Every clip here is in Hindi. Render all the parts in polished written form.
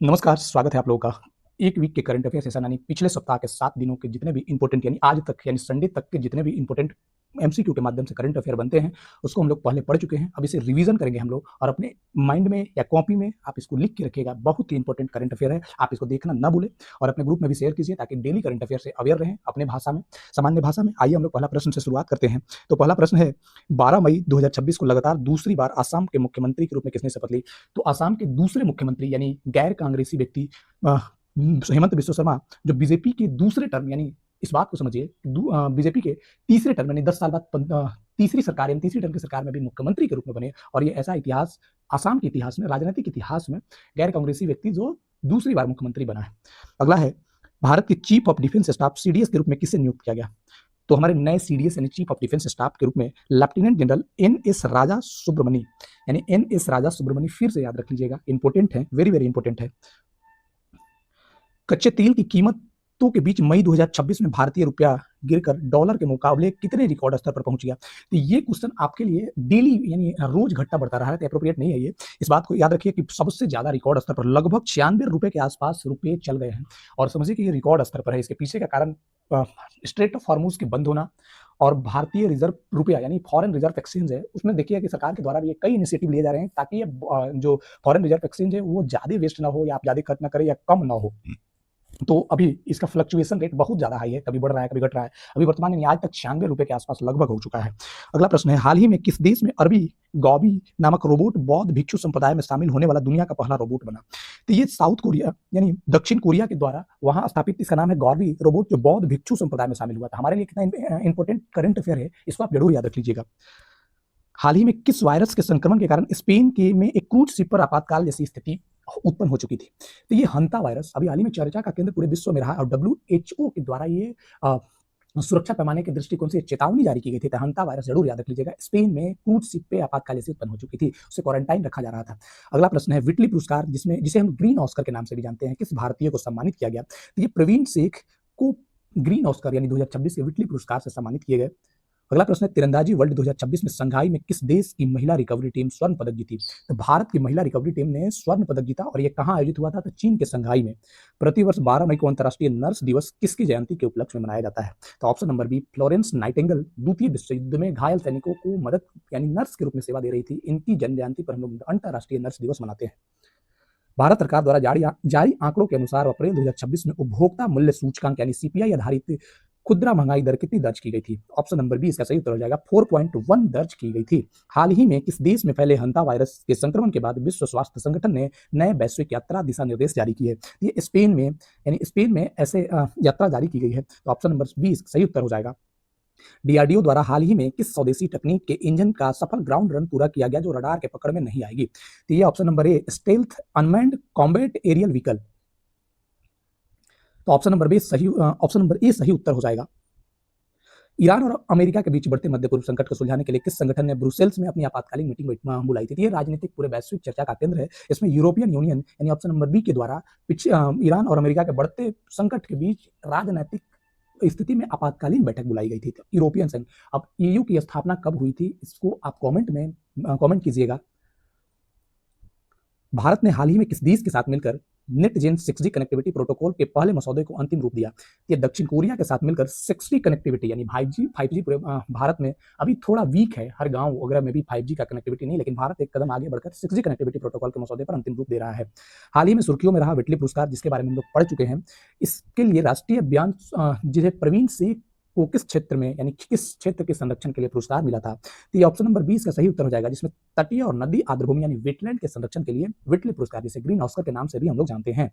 नमस्कार, स्वागत है आप लोगों का। एक वीक के करंट अफेयर सेशन यानी पिछले सप्ताह के 7 दिनों के जितने भी इम्पोर्टेंट यानी आज तक यानी संडे तक के जितने भी इम्पोर्टेंट एमसीक्यू के माध्यम से करंट अफेयर बनते हैं, उसको हम लोग पहले पढ़ चुके हैं। अब इसे रिवीजन करेंगे हम लोग और अपने माइंड में या कॉपी में आप इसको लिख के रखिएगा। बहुत ही इंपॉर्टेंट करंट अफेयर है, आप इसको देखना ना भूलें और अपने ग्रुप में भी शेयर कीजिए ताकि डेली करंट अफेयर से अवेयर रहें अपने भाषा में, सामान्य भाषा में। आइए हम लोग पहला प्रश्न से शुरुआत करते हैं। तो पहला प्रश्न है, 12 मई 2026 को लगातार दूसरी बार असम के मुख्यमंत्री के रूप में किसने शपथ ली? तो असम के दूसरे मुख्यमंत्री यानी गैर कांग्रेसी व्यक्ति हेमंत बिस्व शर्मा जो बीजेपी के दूसरे टर्म यानी इस बात को समझिए बीजेपी के तीसरे टर्म यानी 10 साल बाद तीसरी सरकार यानी तीसरी टर्म की सरकार में भी मुख्यमंत्री के रूप में बने और ये ऐसा इतिहास असम के इतिहास में, राजनीतिक इतिहास में गैर कांग्रेसी व्यक्ति जो दूसरी बार मुख्यमंत्री बना है। अगला है, भारत के chief of defence staff CDS के रूप में किसे नियुक्त किया गया? तो हमारे नए सीडीएस यानी चीफ ऑफ डिफेंस स्टाफ के रूप में लेफ्टिनेंट जनरल एन.एस. राजा सुब्रमणी यानी एन.एस. राजा सुब्रमणी, फिर से याद रख लीजिएगा, इंपॉर्टेंट है, वेरी वेरी इंपॉर्टेंट है। कच्चे तेल की कीमतों के बीच मई 2026 में भारतीय रुपया गिरकर डॉलर के मुकाबले कितने रिकॉर्ड स्तर पर पहुंच गया? तो ये क्वेश्चन आपके लिए डेली यानी रोज घटता बढ़ता रहा है, तो अप्रोप्रिएट नहीं है ये। इस बात को याद रखिए कि सबसे ज्यादा रिकॉर्ड स्तर पर लगभग 96 रुपए के आसपास रुपए चल गए हैं और समझिए कि ये रिकॉर्ड स्तर पर है। इसके पीछे का कारण स्ट्रेट ऑफ हॉर्मुज के बंद होना और भारतीय रिजर्व रुपया यानी फॉरेन रिजर्व एक्सचेंज है, उसमें देखिए कि सरकार के द्वारा भी ये कई इनिशिएटिव लिए जा रहे हैं ताकि ये जो फॉरेन रिजर्व एक्सचेंज है वो ज्यादा वेस्ट ना हो या आप ज्यादा खर्च ना करें या कम ना हो। तो अभी इसका फ्लक्चुएशन रेट बहुत ज्यादा हाई है, कभी बढ़ रहा है कभी घट रहा है। अभी वर्तमान में आज तक 96 रुपए के आसपास लगभग हो चुका है। अगला प्रश्न है, हाल ही में किस देश में अरबी गॉबी नामक रोबोट बौद्ध भिक्षु संप्रदाय में शामिल होने वाला दुनिया का पहला रोबोट बना? तो ये साउथ कोरिया यानी दक्षिण कोरिया के द्वारा वहां स्थापित, इसका नाम है गॉबी रोबोट, जो बौद्ध भिक्षु संप्रदाय में शामिल हुआ था। हमारे लिए कितना इंपॉर्टेंट करंट अफेयर है, इसको आप जरूर याद रख लीजिएगा। हाल ही में किस वायरस के संक्रमण के कारण स्पेन के में एक क्रूज शिप पर आपातकाल जैसी स्थिति उत्पन्न हो चुकी थी? तो ये हंता वायरस अभी हाल ही में चर्चा का केंद्र पूरे विश्व में रहा और WHO के द्वारा ये सुरक्षा पैमाने के दृष्टिकोण से चेतावनी जारी की गई थी। तो हंता वायरस जरूर याद रख लीजिएगा, स्पेन में क्रूज शिप पे आपातकाल जैसी उत्पन्न हो चुकी थी, उसे क्वारंटाइन रखा जा रहा था। अगला प्रश्न है, विटली पुरस्कार जिसे हम ग्रीन ऑस्कर के नाम से भी जानते हैं, किस भारतीय को सम्मानित किया गया? तो ये प्रवीण शेख को ग्रीन ऑस्कर यानी 2026 के विटली पुरस्कार से सम्मानित किए गए। अगला प्रश्न है, तीरंदाजी वर्ल्ड 2026 में संघाई में किस देश की महिला रिकवरी टीम स्वर्ण पदक जीती? तो भारत की महिला रिकवरी टीम ने स्वर्ण पदक जीता और ये कहाँ आयोजित हुआ था? तो चीन के संघाई में। प्रतिवर्ष 12 मई को अंतर्राष्ट्रीय नर्स दिवस किसकी जयंती के उपलक्ष्य में मनाया जाता है? तो option number B, Florence Nightingale द्वितीय विश्व युद्ध में घायल सैनिकों को मदद यानी नर्स के रूप में सेवा दे रही थी। इनकी जन्म जयंती पर हम लोग अंतर्राष्ट्रीय नर्स दिवस मनाते हैं। भारत सरकार द्वारा जारी आंकड़ों के अनुसार अप्रैल 2026 में उपभोक्ता मूल्य सूचकांक यानी सीपीआई आधारित खुदरा महंगाई दर कितनी दर्ज की गई थी? ऑप्शन नंबर बी इसका सही उत्तर हो जाएगा, 4.1 दर्ज की गई थी। हाल ही में किस देश में फैले हंता वायरस के संक्रमण के बाद विश्व स्वास्थ्य संगठन ने नए वैश्विक यात्रा दिशा निर्देश जारी किए? ये स्पेन में यानी स्पेन में ऐसे यात्रा जारी की गई है। तो ऑप्शन नंबर बी सही उत्तर हो जाएगा। डीआरडीओ द्वारा हाल ही में किस स्वदेशी तकनीक के इंजन का सफल ग्राउंड रन पूरा किया गया जो रडार के पकड़ में नहीं आएगी? तो ये option number A, stealth unmanned combat aerial vehicle. तो ऑप्शन नंबर ए सही उत्तर हो जाएगा। ईरान और अमेरिका के बीच बढ़ते मध्य पूर्व संकट को सुलझाने के लिए किस संगठन ने ब्रुसेल्स में अपनी आपातकालीन मीटिंग बुलाई थी? ये राजनीतिक पूरे वैश्विक चर्चा का केंद्र है। इसमें यूरोपियन यूनियन यानी ऑप्शन नंबर बी के द्वारा ईरान और अमेरिका के बढ़ते संकट के बीच राजनीतिक स्थिति में आपातकालीन बैठक बुलाई गई थी, यूरोपियन संघ। अब ईयू की स्थापना कब हुई थी, इसको आप कमेंट कीजिएगा। भारत ने हाल ही में किस देश के साथ मिलकर नेटजेन 6G कनेक्टिविटी प्रोटोकॉल के पहले मसौदे को अंतिम रूप दिया? ये दक्षिण कोरिया के साथ मिलकर 6G कनेक्टिविटी यानी 5G पूरे भारत में अभी थोड़ा वीक है, हर गांव वगैरह में भी 5G का कनेक्टिविटी नहीं, लेकिन भारत एक कदम आगे बढ़कर 6G कनेक्टिविटी प्रोटोकॉल के मसौदे पर अंतिम रूप दे रहा है। हाल ही में सुर्खियों में रहा विटली पुरस्कार, जिसके बारे में हम लोग पढ़ चुके हैं। इसके लिए राष्ट्रीय अभियान जिसे प्रवीण शेख को किस क्षेत्र में यानी किस क्षेत्र के संरक्षण के लिए पुरस्कार मिला था? तो ये ऑप्शन नंबर 20 का सही उत्तर हो जाएगा, जिसमें तटीय और नदी आर्द्रभूमि यानी वेटलैंड के संरक्षण के लिए विटली पुरस्कार, जिसे ग्रीन ऑस्कर के नाम से भी हम लोग जानते हैं।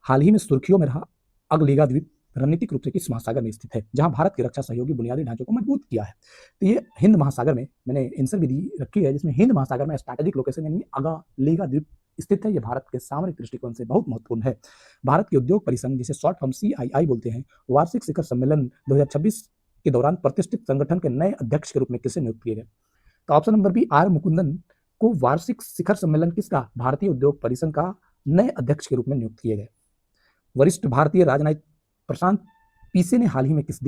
हाल ही में सुर्खियों में रहा अगलेगा द्वीप रणनीतिक रूप से किस महासागर में स्थित है, जहां भारत की रक्षा सहयोगी बुनियादी ढांचों को मजबूत किया है? तो ये हिंद महासागर में, मैंने आंसर भी दी रखी है, जिसमें हिंद महासागर में स्ट्रैटेजिक लोकेशन यानी अगलेगा द्वीप स्थित है। ये भारत के सामरिक दृष्टिकोण से बहुत महत्वपूर्ण है। भारत के उद्योग परिसंघ, जिसे शॉर्ट फॉर्म CII बोलते हैं, वार्षिक शिखर सम्मेलन 2026 के दौरान प्रतिष्ठित संगठन के नए अध्यक्ष के रूप में किसे नियुक्त किए गए? तो option number B, R Mukundan को वार्षिक शिखर सम्मेलन किसका, भारतीय उद्योग परिसंघ का नए अध्यक्ष के रूप में नियुक्त किए गए। वरिष्ठ भारतीय राजनयिक प्रशांत पीसे ने हाल ही में किस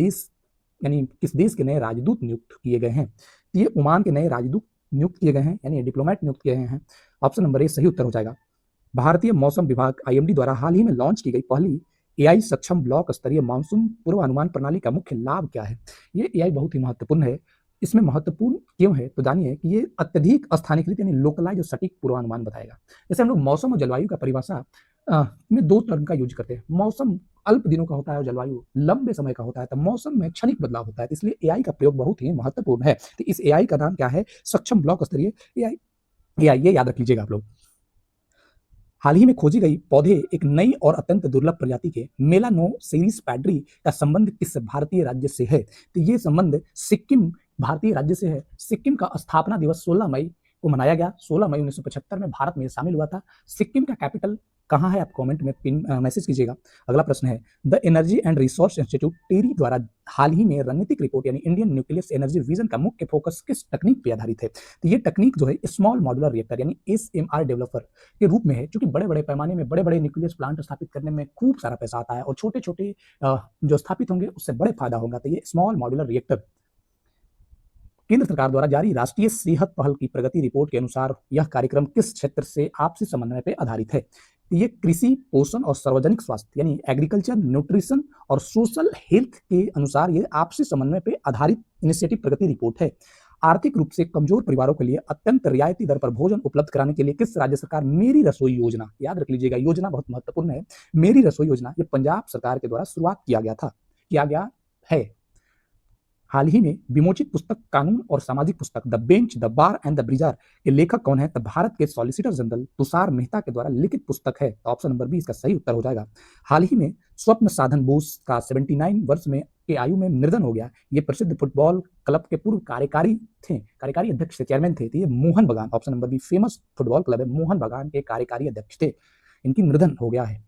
देश के नए राजदूत नियुक्त किए गए हैं? तो ये ओमान के नए राजदूत नियुक्त किए गए हैं यानी डिप्लोमेट नियुक्त किए गए हैं। ऑप्शन नंबर ए सही उत्तर हो जाएगा। भारतीय मौसम विभाग आईएमडी द्वारा हाल ही में लॉन्च की गई पहली एआई सक्षम ब्लॉक स्तरीय मानसून पूर्वानुमान प्रणाली का मुख्य लाभ क्या है? ये एआई बहुत ही महत्वपूर्ण है। इसमें महत्वपूर्ण क्यों है? तो जानिए कि ये अत्यधिक स्थानीयकृत यानी लोकलाइज और सटीक पूर्वानुमान बताएगा। जैसे हम लोग मौसम और जलवायु का परिभाषा में दो टर्म का यूज करते हैं। मौसम अल्प दिनों का होता है और जलवायु लंबे समय का होता है। तो मौसम में क्षणिक बदलाव होता है, तो इसलिए एआई का प्रयोग बहुत ही महत्वपूर्ण है। तो इस एआई का नाम क्या है? सक्षम ब्लॉक स्तरीय एआई। एआई ये याद रख लीजिएगा आप लोग। हाल ही में खोजी गई पौधे एक नई और अत्यंत दुर्लभ प्रजाति के मेलानो सीरीज पैड्री का संबंध किस भारतीय राज्य से है? तो ये संबंध सिक्किम भारतीय राज्य से है। सिक्किम का स्थापना दिवस 16 मई को मनाया गया। 16 मई 1975 में भारत में शामिल हुआ था। सिक्किम का कैपिटल कहाँ है? आप कमेंट में पिन मैसेज कीजिएगा। अगला प्रश्न है, the energy and resource institute TERI द्वारा हाल ही में रणनीतिक रिपोर्ट यानी इंडियन न्यूक्लियस एनर्जी विजन का मुख्य फोकस किस तकनीक पर आधारित है? तो ये तकनीक जो है स्मॉल मॉड्यूलर रिएक्टर यानी एसएमआर डेवलपर के रूप में है, क्योंकि बड़े बड़े पैमाने में बड़े बड़े न्यूक्लियस प्लांट स्थापित करने में खूब सारा पैसा आता है और छोटे छोटे जो स्थापित होंगे उससे बड़े फायदा होगा। तो ये स्मॉल मॉड्यूलर रिएक्टर केंद्र सरकार द्वारा जारी राष्ट्रीय सेहत पहल की प्रगति रिपोर्ट के अनुसार यह कार्यक्रम किस क्षेत्र से आपसी समन्वय पर आधारित है? ये कृषि, पोषण और सार्वजनिक स्वास्थ्य यानी एग्रीकल्चर, न्यूट्रिशन और सोशल हेल्थ के अनुसार ये आपसी समन्वय पर आधारित इनिशिएटिव प्रगति रिपोर्ट है। आर्थिक रूप से कमजोर परिवारों के लिए अत्यंत रियायती दर पर भोजन उपलब्ध कराने के लिए किस राज्य सरकार मेरी रसोई योजना, याद रख लीजिएगा योजना बहुत महत्वपूर्ण है, मेरी रसोई योजना, ये पंजाब सरकार के द्वारा शुरुआत किया गया है। हाल ही में विमोचित पुस्तक कानून और सामाजिक पुस्तक the bench, the bar and the ब्रिजार के लेखक कौन है? तो भारत के सॉलिसिटर जनरल तुषार मेहता के द्वारा लिखित पुस्तक है। तो ऑप्शन नंबर बी इसका सही उत्तर हो जाएगा। हाल ही में स्वप्न साधन बोस का 79 वर्ष में के आयु में निधन हो गया। ये प्रसिद्ध फुटबॉल क्लब के पूर्व कार्यकारी अध्यक्ष थे, चेयरमैन थे। तो ये Mohan Bagan, option number B famous football club है मोहन बगान के कार्यकारी अध्यक्ष थे। इनकी निधन हो गया है।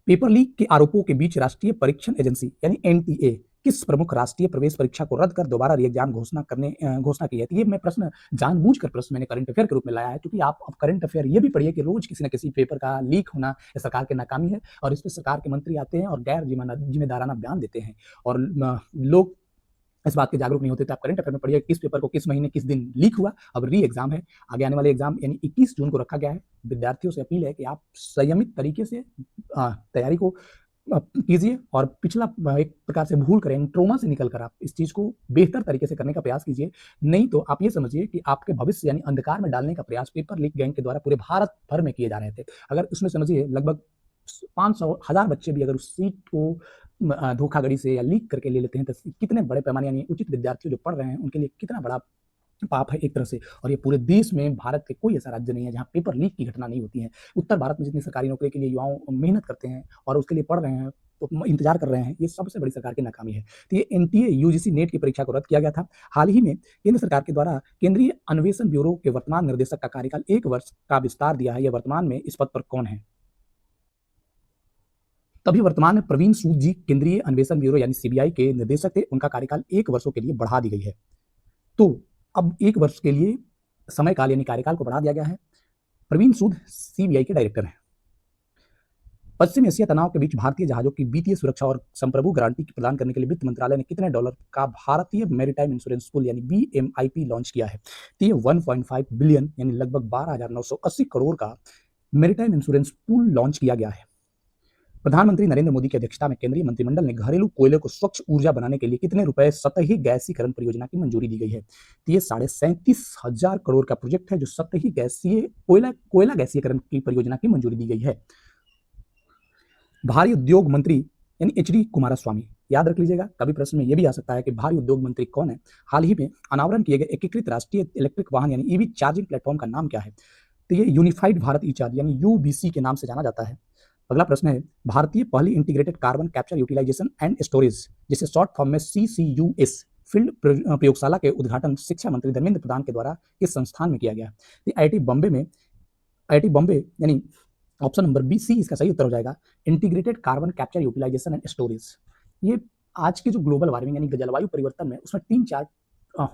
पेपर लीक के आरोपों के बीच राष्ट्रीय परीक्षण एजेंसी यानी एनटीए किस प्रमुख राष्ट्रीय प्रवेश परीक्षा को रद्द कर दोबारा री एग्जाम घोषणा की है? तो ये मैं प्रश्न जानबूझकर प्रश्न मैंने करंट अफेयर के रूप में लाया है, क्योंकि आप अब करंट अफेयर ये भी पढ़िए कि रोज किसी न किसी पेपर का लीक होना या सरकार की नाकामी है, और इस पर सरकार के मंत्री आते हैं और गैर जिम्मेदाराना बयान देते हैं और लोग इस बात के जागरूक नहीं होते। तो आप करंट अफेयर में पढ़िए किस पेपर को किस महीने किस दिन लीक हुआ। अब री एग्जाम है, आगे आने वाले एग्जाम यानी 21 जून को रखा गया है। विद्यार्थियों से अपील है कि आप संयमित तरीके से तैयारी को कीजिए और पिछला एक प्रकार से भूल करें, ट्रोमा से निकल कर आप इस चीज को बेहतर तरीके से करने का प्रयास कीजिए। नहीं तो आप ये समझिए कि आपके भविष्य यानी अंधकार में डालने का प्रयास पेपर लीक गैंग के द्वारा पूरे भारत भर में किए जा रहे थे। अगर उसमें समझिए लगभग 500,000 बच्चे भी अगर उस सीट को धोखाधड़ी से या लीक करके ले लेते हैं, तो कितने बड़े पैमाने यानी उचित विद्यार्थी जो पढ़ रहे हैं उनके लिए कितना बड़ा पाप है एक तरह से। और ये पूरे देश में भारत के कोई ऐसा राज्य नहीं है जहाँ पेपर लीक की घटना नहीं होती है। उत्तर भारत में जितनी सरकारी नौकरी के लिए युवाओं मेहनत करते हैं और उसके लिए पढ़ रहे हैं, तो इंतजार कर रहे हैं, ये सबसे बड़ी सरकार की नाकामी है। तो ये एनटीए यूजीसी नेट की परीक्षा को रद्द किया गया था। हाल ही में केंद्र सरकार के द्वारा केंद्रीय अन्वेषण ब्यूरो के वर्तमान निर्देशक का कार्यकाल 1 वर्ष का विस्तार दिया है। यह वर्तमान में इस पद पर कौन है? तभी वर्तमान में प्रवीण सूद जी केंद्रीय अन्वेषण ब्यूरो यानी सीबीआई के निर्देशक थे। उनका कार्यकाल 1 वर्षों के लिए बढ़ा दी गई है। तो अब 1 वर्ष के लिए समय काल यानी कार्यकाल को बढ़ा दिया गया है। प्रवीण सूद सीबीआई के डायरेक्टर हैं। पश्चिम एशिया तनाव के बीच भारतीय जहाजों की वित्तीय सुरक्षा और संप्रभु गारंटी प्रदान करने के लिए वित्त मंत्रालय ने कितने डॉलर का भारतीय मैरीटाइम इंश्योरेंस पूल यानी बीएमआईपी लॉन्च किया है? तो ये 1.5 बिलियन यानी लगभग 12,980 करोड़ का मैरीटाइम इंश्योरेंस पूल लॉन्च किया गया है। प्रधानमंत्री नरेंद्र मोदी की अध्यक्षता में केंद्रीय मंत्रिमंडल ने घरेलू कोयले को स्वच्छ ऊर्जा बनाने के लिए कितने रुपए सतही गैसीकरण परियोजना की मंजूरी दी गई है? तो ये 37,500 करोड़ का प्रोजेक्ट है जो सतही गैसीय कोयला गैसीकरण की परियोजना की मंजूरी दी गई है। भारी उद्योग मंत्री यानी एचडी कुमारस्वामी, याद रख लीजिएगा, कभी प्रश्न में यह भी आ सकता है कि भारी उद्योग मंत्री कौन है? हाल ही में अनावरण किए गए एकीकृत राष्ट्रीय इलेक्ट्रिक वाहन यानी ईवी चार्जिंग प्लेटफॉर्म का नाम क्या है? तो ये यूनिफाइड भारत ई चार्ज यानी यूबीसी के नाम से जाना जाता है। अगला प्रश्न है, भारतीय पहली integrated carbon capture utilisation and storage जिसे शॉर्ट फॉर्म में सीसीयूएस फील्ड प्रयोगशाला के उद्घाटन शिक्षा मंत्री धर्मेंद्र प्रधान के द्वारा किस संस्थान में किया गया? आईआईटी बॉम्बे यानी ऑप्शन नंबर बी सी इसका सही उत्तर हो जाएगा। Integrated carbon capture utilisation and storage, ये आज की जो ग्लोबल वार्मिंग यानी जलवायु परिवर्तन में उसमें 3-4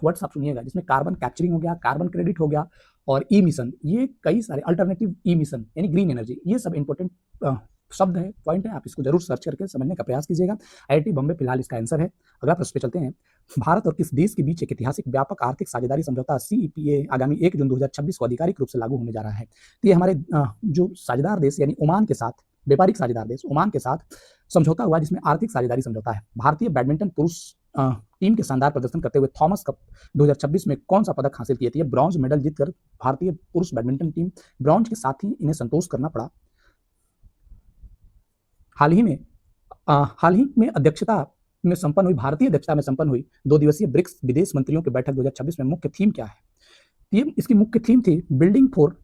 वर्ड्स आप सुनिएगा, जिसमें कार्बन कैप्चरिंग हो गया, कार्बन क्रेडिट हो गया और ई मिशन, ये कई सारे अल्टरनेटिव ई मिशन यानी ग्रीन एनर्जी, ये सब इंपॉर्टेंट शब्द है, पॉइंट है, आप इसको जरूर सर्च करके समझने का प्रयास कीजिएगा। आईआईटी बॉम्बे फिलहाल इसका आंसर है। अगला प्रश्न पे चलते हैं। भारत और किस देश के बीच एक ऐतिहासिक व्यापक आर्थिक साझेदारी समझौता सीईपीए आगामी 1 जून 2026 को आधिकारिक रूप से लागू होने जा रहा है। तो ये हमारे जो साझेदार देश यानी ओमान के साथ, व्यापारिक साझेदार देश ओमान के साथ समझौता हुआ जिसमें आर्थिक साझेदारी समझौता है। भारतीय बैडमिंटन पुरुष टीम के शानदार प्रदर्शन करते हुए थॉमस कप 2026 में कौन सा पदक हासिल किए थे? ब्रॉन्ज मेडल जीतकर भारतीय पुरुष बैडमिंटन टीम ब्रॉन्ज के साथ ही इन्हें संतोष करना पड़ा। हाल ही में भारतीय अध्यक्षता में संपन्न हुई 2 दिवसीय ब्रिक्स विदेश मंत्रियों की बैठक 2026 में मुख्य थीम क्या है? ये इसकी मुख्य थीम थी building for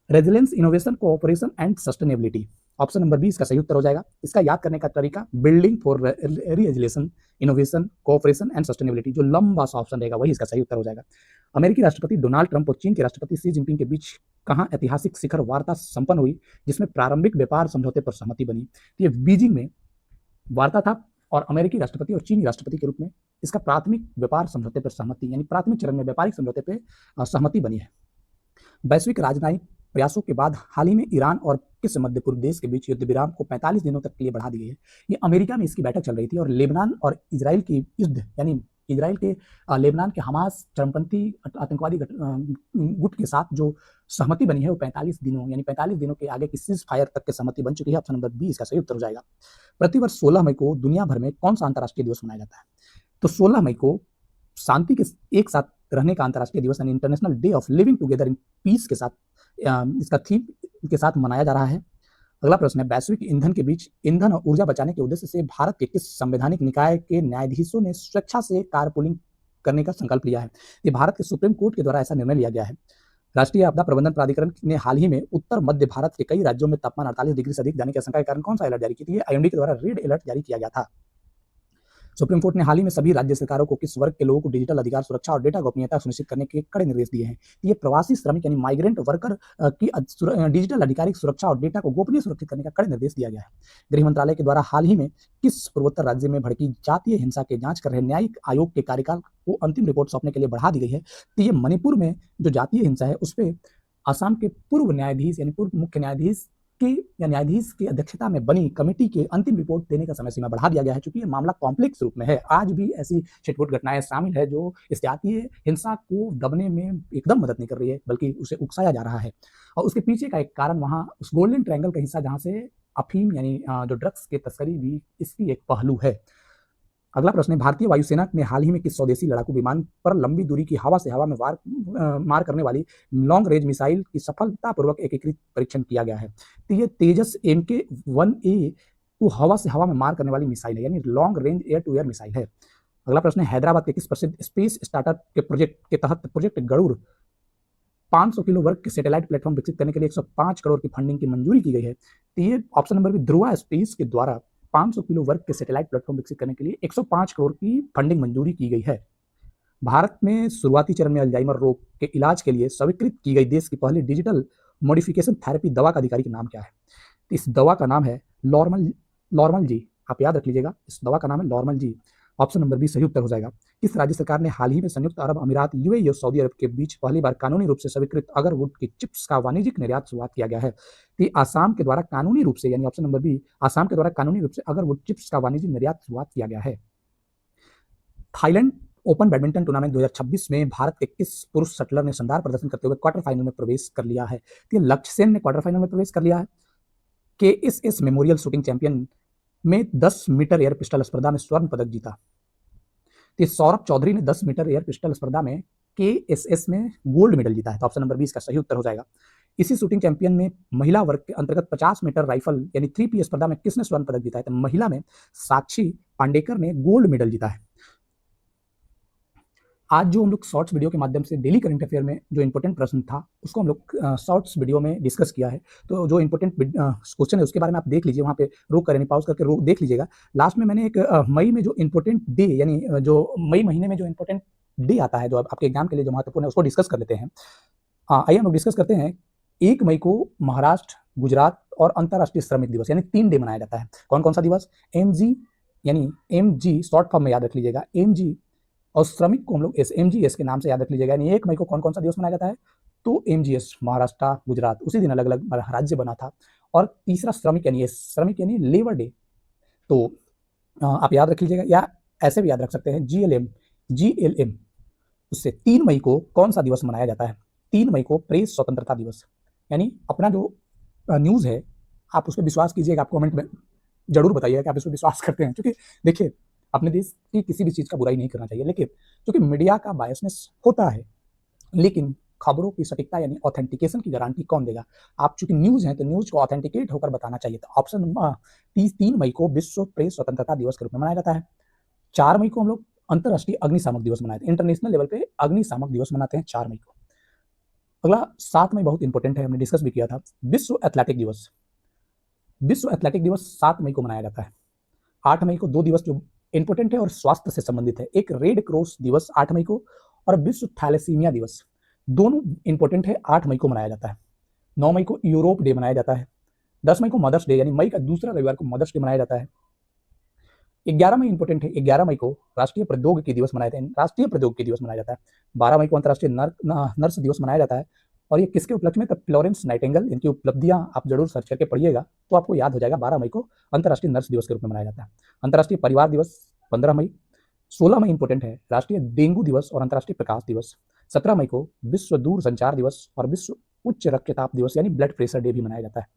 resilience, innovation, cooperation and sustainability. Option number B इसका सही उत्तर हो जाएगा। इसका याद करने का तरीका building for resilience, innovation, cooperation and sustainability, जो लंबा सा ऑप्शन रहेगा वही इसका सही उत्तर हो जाएगा। अमेरिकी राष्ट्रपति डोनाल्ड ट्रंप और चीन के राष्ट्रपति शी जिनपिंग के बीच कहां ऐतिहासिक शिखर वार्ता संपन्न हुई जिसमें प्रारंभिक व्यापार समझौते पर सहमति बनी? ये बीजिंग में वार्ता था और अमेरिकी राष्ट्रपति और चीनी राष्ट्रपति के रूप में इसका प्राथमिक व्यापार समझौते पर सहमति यानी प्राथमिक चरण में व्यापारिक समझौते पर सहमति बनी है। वैश्विक राजनयिक प्रयासों के बाद हाल ही में ईरान और किस मध्य पूर्व देश के बीच युद्ध विराम को 45 दिनों तक के लिए बढ़ा दी गई है? ये अमेरिका में इसकी बैठक चल रही थी और लेबनान और इजराइल की युद्ध यानी इजराइल के लेबनान के हमास चरमपंथी आतंकवादी गुट के साथ जो सहमति बनी है वो 45 दिनों यानी 45 दिनों के आगे की सीज फायर तक की सहमति बन चुकी है। ऑप्शन नंबर बी इसका सही उत्तर हो जाएगा। प्रतिवर्ष 16 मई को दुनिया भर में कौन सा अंतर्राष्ट्रीय दिवस मनाया जाता है? तो 16 मई को शांति के एक साथ रहने का अंतर्राष्ट्रीय दिवस यानी international day of living together in peace के साथ इसका थीम के साथ मनाया जा रहा है। अगला प्रश्न है, वैश्विक ईंधन के बीच ईंधन और ऊर्जा बचाने के उद्देश्य से भारत के किस संवैधानिक निकाय के न्यायाधीशों ने स्वेच्छा से कारपूलिंग करने का संकल्प लिया है? ये भारत के सुप्रीम कोर्ट के द्वारा ऐसा निर्णय लिया गया है। राष्ट्रीय आपदा प्रबंधन प्राधिकरण ने हाल ही में उत्तर मध्य भारत के कई राज्यों में तापमान 48 डिग्री से अधिक जाने की आशंका के कारण कौन सा अलर्ट जारी की थी? आईएमडी के द्वारा रेड अलर्ट जारी किया गया था। सुप्रीम कोर्ट ने हाल ही में सभी राज्य सरकारों को किस वर्ग के लोगों को डिजिटल अधिकार, सुरक्षा और डेटा गोपनीयता सुनिश्चित करने के कड़े निर्देश दिए हैं? ये प्रवासी श्रमिक यानी माइग्रेंट वर्कर की डिजिटल आधिकारिक सुरक्षा और डेटा को गोपनीय सुरक्षित करने का कड़े निर्देश दिया गया है। गृह मंत्रालय के द्वारा हाल ही में किस पूर्वोत्तर राज्य में भड़की जातीय हिंसा के जांच कर रहे न्यायिक आयोग के कार्यकाल को अंतिम रिपोर्ट सौंपने के लिए बढ़ा दी गई है? तो ये मणिपुर में जो जातीय हिंसा है उस पर असम के पूर्व न्यायाधीश यानी पूर्व मुख्य न्यायाधीश या न्यायाधीश की अध्यक्षता में बनी कमेटी के अंतिम रिपोर्ट देने का समय सीमा बढ़ा दिया गया है। चूंकि ये मामला कॉम्प्लेक्स रूप में है, आज भी ऐसी छिटपुट घटनाएं शामिल है जो इस जातीय हिंसा को दबने में एकदम मदद नहीं कर रही है बल्कि उसे उकसाया जा रहा है। और उसके पीछे का एक कारण वहां उस गोल्डन ट्रायंगल का हिस्सा जहां से अफीम यानी जो ड्रग्स के तस्करी भी इसकी एक पहलू है। अगला प्रश्न है, भारतीय वायुसेना ने हाल ही में किस स्वदेशी लड़ाकू विमान पर लंबी दूरी की हवा से हवा में मार करने वाली लॉन्ग रेंज मिसाइल की सफलतापूर्वक एकीकृत परीक्षण किया गया है? तो ये तेजस MK-1A को हवा से हवा में मार करने वाली मिसाइल है यानी long range air to air missile है। अगला प्रश्न है, हैदराबाद के किस प्रसिद्ध स्पेस स्टार्टअप के प्रोजेक्ट के तहत प्रोजेक्ट गरुड़ 500 किलो वर्ग के सैटेलाइट प्लेटफॉर्म विकसित करने के लिए 105 करोड़ की फंडिंग की मंजूरी की गई है? तो ये option number B Dhruva space के द्वारा 500 किलो वर्ग के सैटेलाइट प्लेटफॉर्म विकसित करने के लिए 105 करोड़ की फंडिंग मंजूरी की गई है। भारत में शुरुआती चरण में अल्जाइमर रोग के इलाज के लिए स्वीकृत की गई देश की पहली डिजिटल मॉडिफिकेशन थेरेपी दवा का आधिकारिक नाम क्या है? इस दवा का नाम है लॉर्मल जी। आप याद रख लीजिएगा, इस दवा का नाम है लॉर्मल जी। ऑप्शन नंबर बी सही उत्तर हो जाएगा। किस राज्य सरकार ने हाल ही में संयुक्त अरब अमीरात यूएई और सऊदी अरब के बीच पहली बार कानूनी रूप से स्वीकृत अगरवुड की चिप्स का वाणिज्यिक निर्यात शुरुआत किया गया है? तो आसाम के द्वारा कानूनी रूप से यानी ऑप्शन नंबर बी आसाम के द्वारा कानूनी रूप से अगरवुड चिप्स का वाणिज्यिक निर्यात शुरुआत किया गया है। थाईलैंड ओपन बैडमिंटन टूर्नामेंट 2026 में भारत के किस पुरुष शटलर ने शानदार प्रदर्शन करते हुए क्वार्टर फाइनल में प्रवेश कर लिया है? तो लक्ष्य सेन ने क्वार्टर फाइनल में प्रवेश कर लिया है। KSS मेमोरियल शूटिंग चैंपियन में 10 मीटर एयर पिस्टल स्पर्धा में स्वर्ण पदक जीता। तो सौरभ चौधरी ने 10 मीटर एयर पिस्टल स्पर्धा में KSS में गोल्ड मेडल जीता है। तो ऑप्शन नंबर 20 का सही उत्तर हो जाएगा। इसी शूटिंग चैंपियन में महिला वर्ग के अंतर्गत 50 मीटर राइफल यानी 3P स्पर्धा में किसने स्वर्ण पदक जीता है? तो महिला में साक्षी पांडेकर ने गोल्ड मेडल जीता है। आज जो हम लोग शॉर्ट्स वीडियो के माध्यम से डेली करंट अफेयर में जो इंपॉर्टेंट प्रश्न था उसको हम लोग शॉर्ट्स वीडियो में डिस्कस किया है। तो जो इंपॉर्टेंट क्वेश्चन है उसके बारे में आप देख लीजिए, वहाँ पे रोक कर यानी पॉज करके रोक देख लीजिएगा। लास्ट में मैंने एक मई में जो इंपॉर्टेंट डे यानी जो मई महीने में जो इंपॉर्टेंट डे आता है जो आपके एग्जाम के लिए जो महत्वपूर्ण है उसको डिस्कस कर लेते हैं। आइए हम लोग डिस्कस करते हैं। 1 मई को महाराष्ट्र, गुजरात और अंतर्राष्ट्रीय श्रमिक दिवस यानी 3 डे मनाया जाता है। कौन कौन सा दिवस? MG यानी MG शॉर्ट फॉर्म में याद रख लीजिएगा, MG और श्रमिक को हम लोग MGS के नाम से याद रख लीजिएगा। यानी 1 मई को कौन कौन सा दिवस मनाया जाता है? तो MGS महाराष्ट्र, गुजरात, उसी दिन अलग अलग राज्य बना था। और तीसरा श्रमिक यानी लेबर डे। तो आप याद रख लीजिएगा, या ऐसे भी याद रख सकते हैं GLM। उससे 3 मई को कौन सा दिवस मनाया जाता है? 3 मई को प्रेस स्वतंत्रता दिवस। यानी अपना जो न्यूज़ है, आप उस पर विश्वास कीजिएगा। आप कमेंट में जरूर बताइएगा कि आप इस पर विश्वास करते हैं, क्योंकि देखिए, अपने देश की किसी भी चीज़ का बुराई नहीं करना चाहिए, लेकिन क्योंकि मीडिया का बायसनेस होता है, लेकिन खबरों की सटीकता यानी ऑथेंटिकेशन की गारंटी कौन देगा? आप चूंकि न्यूज़ हैं तो न्यूज़ को ऑथेंटिकेट होकर बताना चाहिए। तो ऑप्शन 3 मई को विश्व प्रेस स्वतंत्रता दिवस के रूप में मनाया जाता है। 4 मई को हम लोग अंतर्राष्ट्रीय अग्निशामक दिवस मनाते हैं, इंटरनेशनल लेवल पे अग्निशामक दिवस मनाते हैं 4 मई को। अगला 7 मई बहुत इंपॉर्टेंट है, हमने डिस्कस भी किया था, विश्व एथलेटिक दिवस। विश्व एथलेटिक दिवस 7 मई को मनाया जाता है। 8 मई को 2 दिवस जो इंपॉर्टेंट है और स्वास्थ्य से संबंधित है, एक रेड क्रॉस दिवस 8 मई को और विश्व थैलेसीमिया दिवस, दोनों इंपॉर्टेंट है, 8 मई को मनाया जाता है। 9 मई को यूरोप डे मनाया जाता है। 10 मई को मदर्स डे यानी मई का दूसरा रविवार को मदर्स डे मनाया जाता है। 11 मई इंपॉर्टेंट है, 11 मई को राष्ट्रीय प्रौद्योगिकी दिवस मनाया जाता है, राष्ट्रीय प्रौद्योगिकी दिवस मनाया जाता है। 12 मई को अंतर्राष्ट्रीय नर्स दिवस मनाया जाता है। और ये किसके उपलक्ष्य में? तो फ्लोरेंस नाइटिंगेल, इनकी उपलब्धियां आप जरूर सर्च करके पढ़िएगा तो आपको याद हो जाएगा। 12 मई को अंतर्राष्ट्रीय नर्स दिवस के रूप में मनाया जाता है। अंतर्राष्ट्रीय परिवार दिवस 15 मई। 16 मई इंपॉर्टेंट है, राष्ट्रीय डेंगू दिवस और अंतर्राष्ट्रीय प्रकाश दिवस। 17 मई को विश्व दूर संचार दिवस और विश्व उच्च रक्तचाप दिवस यानी ब्लड प्रेशर डे भी मनाया जाता है।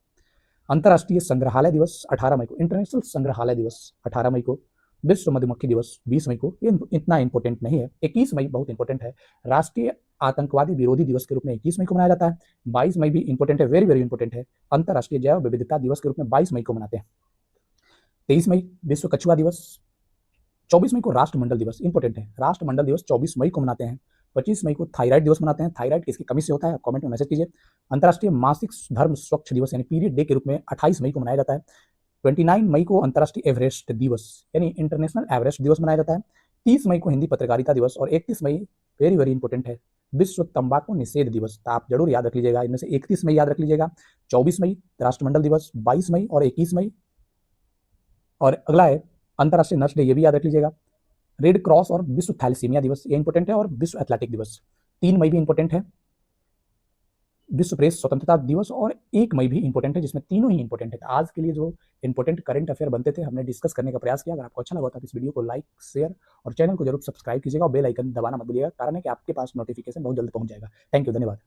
अंतर्राष्ट्रीय संग्रहालय दिवस 18 मई को, इंटरनेशनल संग्रहालय दिवस 18 मई को। विश्व मधुमक्खी दिवस 20 मई को, ये इतना इंपॉर्टेंट नहीं है। 21 मई बहुत इंपॉर्टेंट है, राष्ट्रीय आतंकवादी विरोधी दिवस के रूप में 21 मई को मनाया जाता है। 22 मई भी इंपॉर्टेंट है, वेरी वेरी इंपॉर्टेंट है, अंतर्राष्ट्रीय जैव विविधता दिवस के रूप में 22 मई को मनाते हैं। 23 मई विश्व कछुआ दिवस। 24 मई को राष्ट्रमंडल दिवस, इंपॉर्टेंट है, राष्ट्रमंडल दिवस 24 मई को मनाते हैं। 25 मई को थायराइड दिवस मनाते हैं। थायराइड किसकी कमी से होता है, कमेंट में मैसेज कीजिए। अंतर्राष्ट्रीय मासिक धर्म स्वच्छ दिवस यानी पीरियड डे के रूप में 28 मई को मनाया जाता है। 29 मई को अंतर्राष्ट्रीय एवरेस्ट दिवस यानी इंटरनेशनल एवरेस्ट दिवस मनाया जाता है। 30 मई को हिंदी पत्रकारिता दिवस और 31 मई वेरी वेरी इंपॉर्टेंट है, विश्व तंबाकू निषेध दिवस। तो आप जरूर याद रख लीजिएगा, इनमें से 31 मई याद रख लीजिएगा, 24 मई राष्ट्रमंडल दिवस, 22 मई और 21 मई। और अगला है अंतर्राष्ट्रीय नर्स डे, ये भी याद रख लीजिएगा। रेड क्रॉस और विश्व थैलेसीमिया दिवस ये इंपॉर्टेंट है, और विश्व एथलेटिक दिवस 3 मई भी इंपॉर्टेंट है। विश्व प्रेस स्वतंत्रता दिवस और 1 मई भी इंपॉर्टेंट है, जिसमें तीनों ही इंपॉर्टेंट है। आज के लिए जो इंपॉर्टेंट करंट अफेयर बनते थे हमने डिस्कस करने का प्रयास किया। अगर आपको अच्छा लगा तो इस वीडियो को लाइक, शेयर और चैनल को जरूर सब्सक्राइब कीजिएगा और बेल आइकन दबाना मत भूलिएगा, कारण है कि आपके पास नोटिफिकेशन बहुत जल्द पहुंच जाएगा। थैंक यू, धन्यवाद।